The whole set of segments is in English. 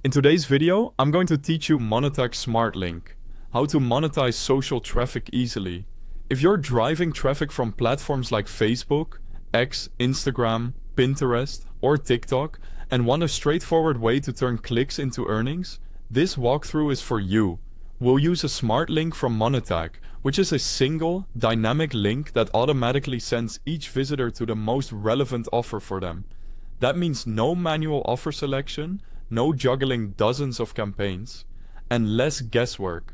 In today's video, I'm going to teach you Monetag Smartlink, how to monetize social traffic easily. If you're driving traffic from platforms like Facebook, X, Instagram, Pinterest, or TikTok, and want a straightforward way to turn clicks into earnings, this walkthrough is for you. We'll use a Smartlink from Monetag, which is a single, dynamic link that automatically sends each visitor to the most relevant offer for them. That means no manual offer selection, no juggling dozens of campaigns, and less guesswork.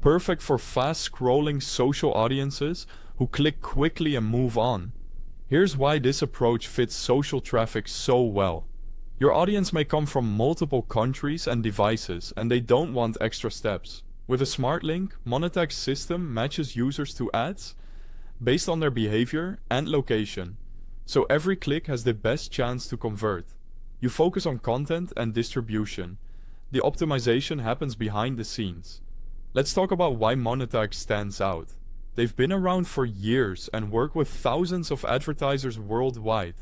Perfect for fast-scrolling social audiences who click quickly and move on. Here's why this approach fits social traffic so well. Your audience may come from multiple countries and devices, and they don't want extra steps. With a Smartlink, Monetag's system matches users to ads based on their behavior and location, so every click has the best chance to convert. You focus on content and distribution. The optimization happens behind the scenes. Let's talk about why Monetag stands out. They've been around for years and work with thousands of advertisers worldwide,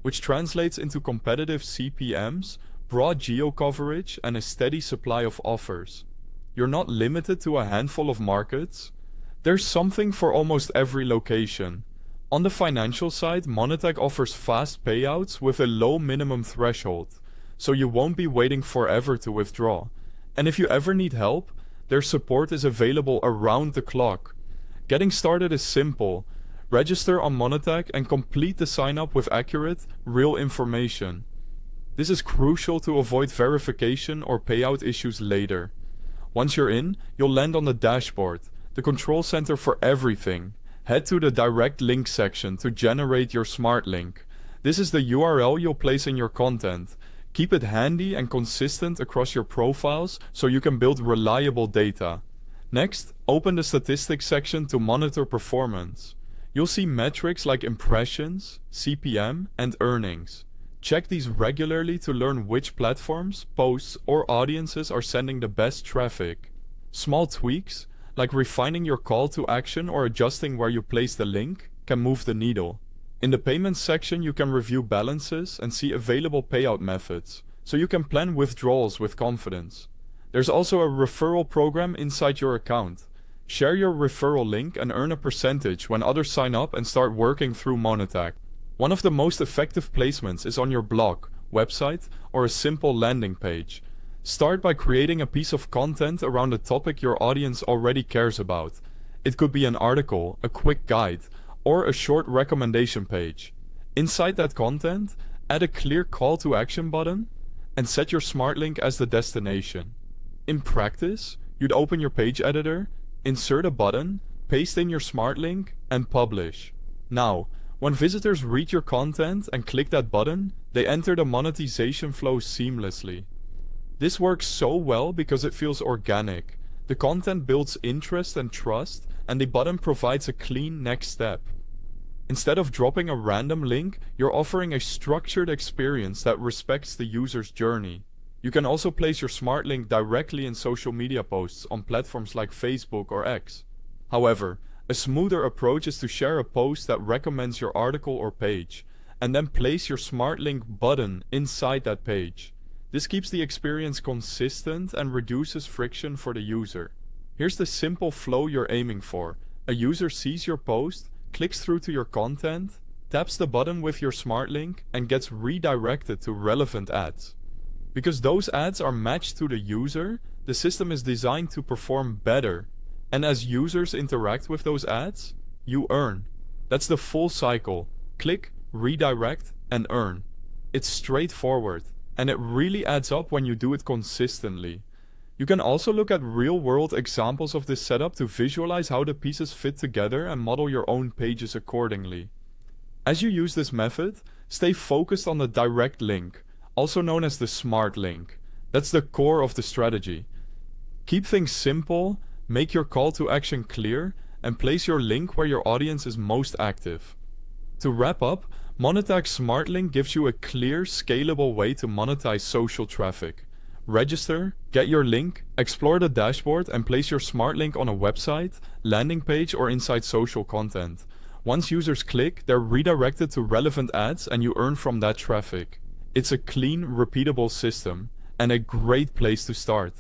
which translates into competitive CPMs, broad geo-coverage, and a steady supply of offers. You're not limited to a handful of markets. There's something for almost every location. On the financial side, Monetag offers fast payouts with a low minimum threshold, so you won't be waiting forever to withdraw. And if you ever need help, their support is available around the clock. Getting started is simple. Register on Monetag and complete the sign-up with accurate, real information. This is crucial to avoid verification or payout issues later. Once you're in, you'll land on the dashboard, the control center for everything. Head to the direct link section to generate your Smartlink. This is the URL you'll place in your content. Keep it handy and consistent across your profiles so you can build reliable data. Next, open the statistics section to monitor performance. You'll see metrics like impressions, CPM, and earnings. Check these regularly to learn which platforms, posts, or audiences are sending the best traffic. Small tweaks, like refining your call to action or adjusting where you place the link, can move the needle. In the payments section, you can review balances and see available payout methods, so you can plan withdrawals with confidence. There's also a referral program inside your account. Share your referral link and earn a percentage when others sign up and start working through Monetag. One of the most effective placements is on your blog, website, or a simple landing page. Start by creating a piece of content around a topic your audience already cares about. It could be an article, a quick guide, or a short recommendation page. Inside that content, add a clear call to action button and set your Smartlink as the destination. In practice, you'd open your page editor, insert a button, paste in your Smartlink, and publish. Now, when visitors read your content and click that button, they enter the monetization flow seamlessly. This works so well because it feels organic. The content builds interest and trust, and the button provides a clean next step. Instead of dropping a random link, you're offering a structured experience that respects the user's journey. You can also place your Smartlink directly in social media posts on platforms like Facebook or X. However, a smoother approach is to share a post that recommends your article or page, and then place your Smartlink button inside that page. This keeps the experience consistent and reduces friction for the user. Here's the simple flow you're aiming for. A user sees your post, clicks through to your content, taps the button with your Smartlink, and gets redirected to relevant ads. Because those ads are matched to the user, the system is designed to perform better. And as users interact with those ads, you earn. That's the full cycle. Click, redirect, and earn. It's straightforward, and it really adds up when you do it consistently. You can also look at real-world examples of this setup to visualize how the pieces fit together and model your own pages accordingly. As you use this method, stay focused on the direct link, also known as the Smartlink. That's the core of the strategy. Keep things simple, make your call to action clear, and place your link where your audience is most active. To wrap up, Monetag Smartlink gives you a clear, scalable way to monetize social traffic. Register, get your link, explore the dashboard, and place your Smartlink on a website, landing page, or inside social content. Once users click, they're redirected to relevant ads and you earn from that traffic. It's a clean, repeatable system, and a great place to start.